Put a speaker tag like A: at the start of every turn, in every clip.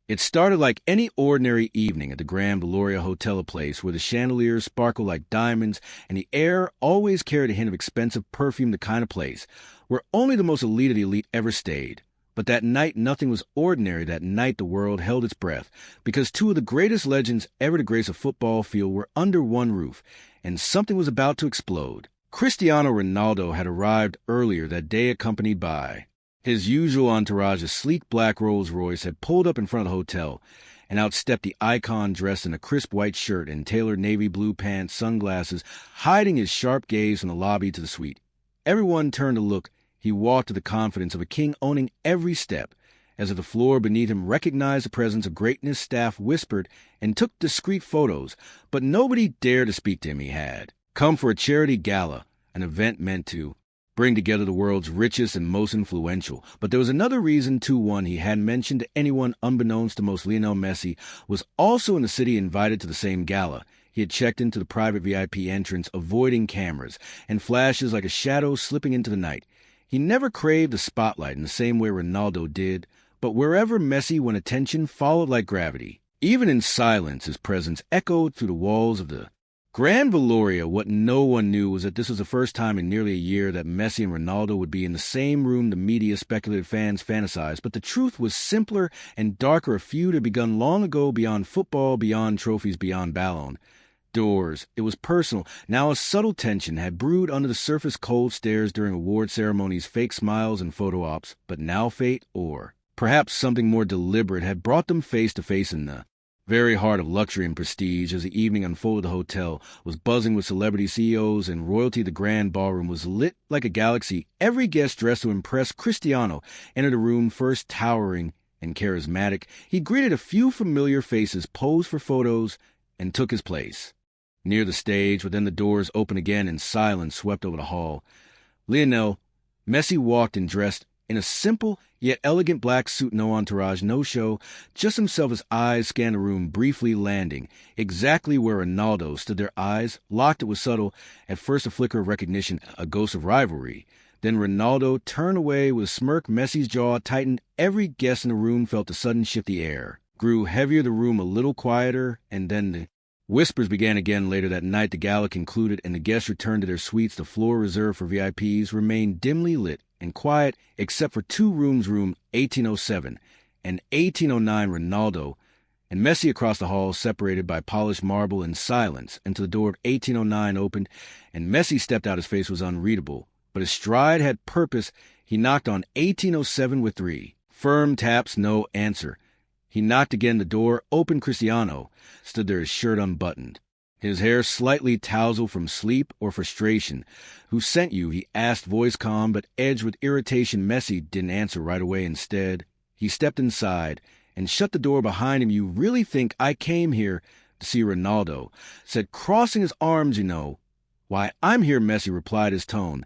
A: It started like any ordinary evening at the Grand Valoria Hotel Place, where the chandeliers sparkled like diamonds and the air always carried a hint of expensive perfume, the kind of place where only the most elite of the elite ever stayed. But that night, nothing was ordinary. That night, the world held its breath, because two of the greatest legends ever to grace a football field were under one roof, and something was about to explode. Cristiano Ronaldo had arrived earlier that day, accompanied by his usual entourage. A sleek black Rolls-Royce had pulled up in front of the hotel, and out stepped the icon dressed in a crisp white shirt and tailored navy blue pants, sunglasses, hiding his sharp gaze from the lobby to the suite. Everyone turned to look. He walked with the confidence of a king, owning every step. As if the floor beneath him recognized the presence of greatness, staff whispered and took discreet photos, but nobody dared to speak to him. He had come for a charity gala, an event meant to bring together the world's richest and most influential. But there was another reason, too, one he hadn't mentioned to anyone, unbeknownst to most. Lionel Messi was also in the city, invited to the same gala. He had checked into the private VIP entrance, avoiding cameras and flashes like a shadow slipping into the night. He never craved the spotlight in the same way Ronaldo did, but wherever Messi went, attention followed like gravity. Even in silence, his presence echoed through the walls of the Grand Valoria. What no one knew was that this was the first time in nearly a year that Messi and Ronaldo would be in the same room. The media, speculative fans fantasized, but the truth was simpler and darker. A feud had begun long ago, beyond football, beyond trophies, beyond Ballon d'Ors. It was personal. Now a subtle tension had brewed under the surface, cold stares during award ceremonies, fake smiles and photo ops. But now fate, or perhaps something more deliberate, had brought them face to face in the very heart of luxury and prestige. As the evening unfolded, the hotel was buzzing with celebrity CEOs and royalty. The grand ballroom was lit like a galaxy. Every guest dressed to impress. Cristiano entered the room first, towering and charismatic. He greeted a few familiar faces, posed for photos, and took his place near the stage. But then the doors opened again and silence swept over the hall. Lionel Messi walked in, dressed in a simple yet elegant black suit, no entourage, no show, just himself. His eyes scanned the room, briefly landing exactly where Ronaldo stood. Their eyes locked. It was subtle. At first, a flicker of recognition, a ghost of rivalry. Then Ronaldo turned away with a smirk. Messi's jaw tightened. Every guest in the room felt the sudden shift. The air grew heavier, the room a little quieter, and then the whispers began again. Later that night, the gala concluded, and the guests returned to their suites. The floor reserved for VIPs remained dimly lit and quiet, except for two rooms, room 1807 and 1809. Ronaldo and Messi across the hall, separated by polished marble and silence, until the door of 1809 opened, and Messi stepped out. His face was unreadable, but his stride had purpose. He knocked on 1807 with three firm taps. No answer. He knocked again. The door opened. Cristiano stood there, his shirt unbuttoned, his hair slightly tousled from sleep or frustration. "Who sent you?" he asked, voice calm but edged with irritation. Messi didn't answer right away. Instead, he stepped inside and shut the door behind him. "You really think I came here to see Ronaldo?" said, crossing his arms. "You know why I'm here," Messi replied, his tone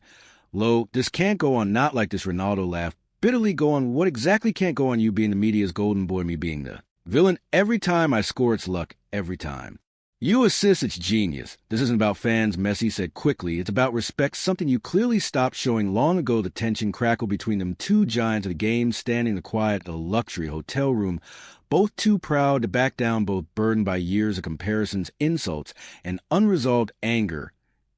A: low. "This can't go on." "Not like this," Ronaldo laughed bitterly. "Go on? What exactly can't go on? You being the media's golden boy, me being the villain. Every time I score, it's luck. Every time you assist, it's genius." "This isn't about fans," Messi said quickly. "It's about respect, something you clearly stopped showing long ago." The tension crackled between them two giants of the game, standing in the quiet of the luxury hotel room, both too proud to back down, both burdened by years of comparisons, insults, and unresolved anger.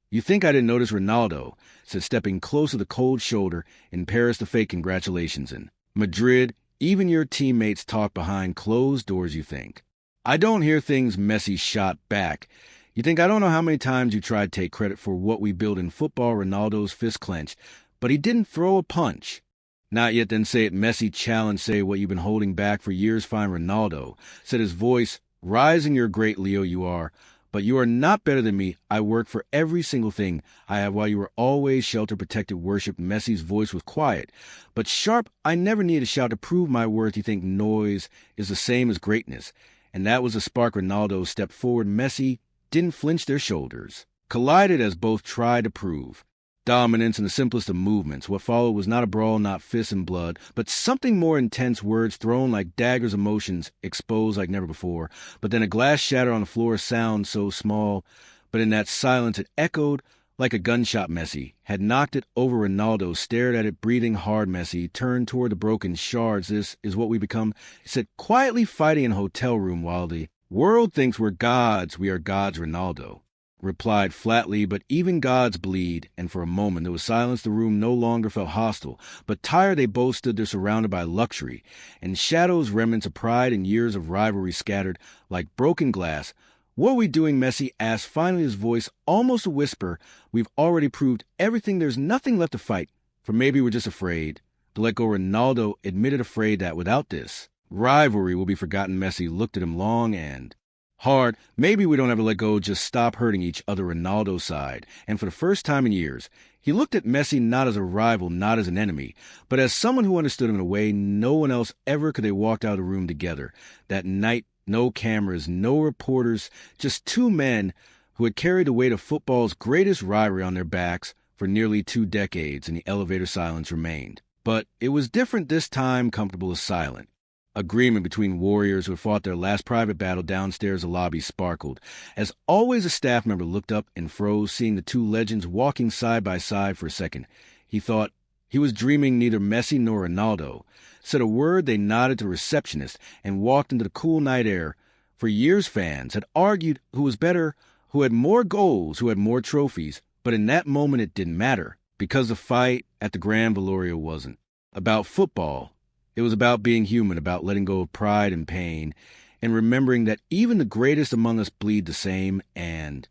A: "You think I didn't notice?" Ronaldo said, stepping close to the cold shoulder. "In Paris, the fake congratulations. In Madrid, even your teammates talk behind closed doors. You think I don't hear things?" Messi shot back. "You think I don't know how many times you tried to take credit for what we built in football?" Ronaldo's fist clenched, but he didn't throw a punch. "Not yet." "Then say it." Messi challenged. "Say what you've been holding back for years." "Fine." Ronaldo said, his voice rising. "You're great, Leo, you are. But you are not better than me. I work for every single thing I have, while you were always shelter protected, worshipped." Messi's voice was quiet but sharp. "I never need to shout to prove my worth. You think noise is the same as greatness?" And that was the spark. Ronaldo stepped forward. Messi didn't flinch. Their shoulders collided as both tried to prove dominance in the simplest of movements. What followed was not a brawl, not fists and blood, but something more intense. Words thrown like daggers, emotions exposed like never before. But then a glass shattered on the floor, a sound so small, but in that silence it echoed Like a gunshot, Messi had knocked it over. Ronaldo stared at it, breathing hard. Messi turned toward the broken shards. This is what we become, he said, quietly fighting in a hotel room while the world thinks we're gods. We are gods, Ronaldo replied flatly, but even gods bleed, and for a moment there was silence. The room no longer felt hostile, but tired. They both stood there surrounded by luxury and shadows, remnants of pride and years of rivalry scattered like broken glass. What are we doing? Messi asked, finally, his voice almost a whisper. We've already proved everything. There's nothing left to fight for. Maybe we're just afraid to let go. Ronaldo admitted, afraid that without this rivalry will be forgotten. Messi looked at him long and hard. Maybe we don't ever let go, just stop hurting each other. Ronaldo sighed, and for the first time in years, he looked at Messi not as a rival, not as an enemy, but as someone who understood him in a way no one else ever could. They walked out of the room together that night. No cameras, no reporters, just two men who had carried the weight of football's greatest rivalry on their backs for nearly 2 decades, and the elevator silence remained. But it was different this time. Comfortable as silent. Agreement between warriors who had fought their last private battle. Downstairs, the lobby sparkled. As always, a staff member looked up and froze, seeing the two legends walking side by side. For a second, he thought he was dreaming. Neither Messi nor Ronaldo said a word. They nodded to the receptionist and walked into the cool night air. For years, fans had argued who was better, who had more goals, who had more trophies. But in that moment, it didn't matter, because the fight at the Grand Valoria wasn't about football. It was about being human, about letting go of pride and pain, and remembering that even the greatest among us bleed the same. And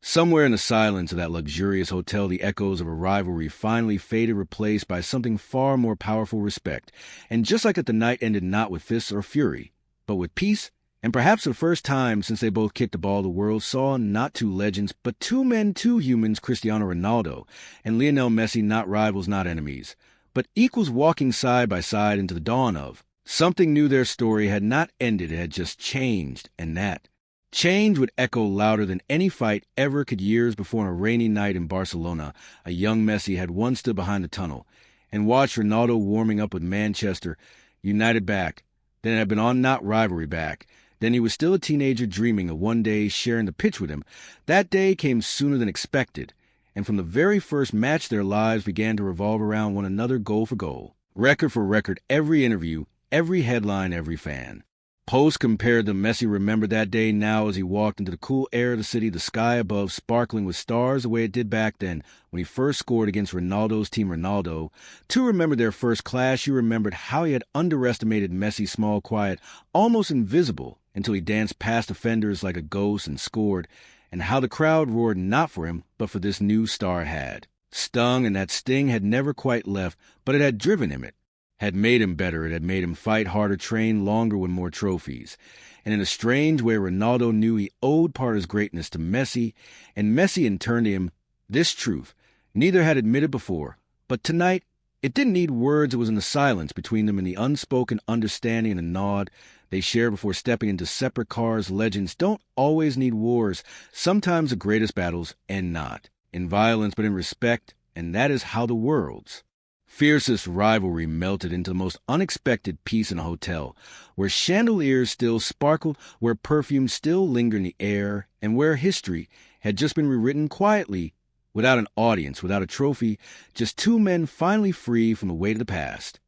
A: somewhere in the silence of that luxurious hotel, the echoes of a rivalry finally faded, replaced by something far more powerful: respect. And just like that, the night ended not with fists or fury, but with peace. And perhaps for the first time since they both kicked the ball, the world saw not two legends, but two men, two humans, Cristiano Ronaldo and Lionel Messi, not rivals, not enemies, but equals, walking side by side into the dawn of something new. Their story had not ended, it had just changed, and that change would echo louder than any fight ever could. Years before, on a rainy night in Barcelona, a young Messi had once stood behind the tunnel and watched Ronaldo warming up with Manchester United back. Then it had been on, not rivalry, back. Then he was still a teenager, dreaming of one day sharing the pitch with him. That day came sooner than expected, and from the very first match, their lives began to revolve around one another, goal for goal, record for record, every interview, every headline, every fan. Post compared them. Messi remembered that day now as he walked into the cool air of the city, the sky above sparkling with stars the way it did back then when he first scored against Ronaldo's team. Ronaldo, too, remembered their first clash. He remembered how he had underestimated Messi, small, quiet, almost invisible, until he danced past defenders like a ghost and scored, and how the crowd roared not for him, but for this new star had stung, and that sting had never quite left, but it had driven him. It had made him better. It had made him fight harder, train longer, with more trophies. And in a strange way, Ronaldo knew he owed part of his greatness to Messi, and Messi in turn to him. This truth neither had admitted before, but tonight it didn't need words. It was in the silence between them, in the unspoken understanding and a nod they shared before stepping into separate cars. Legends don't always need wars. Sometimes the greatest battles end not in violence, but in respect, and that is how the world's fiercest rivalry melted into the most unexpected peace in a hotel, where chandeliers still sparkled, where perfume still lingered in the air, and where history had just been rewritten quietly, without an audience, without a trophy, just two men finally free from the weight of the past.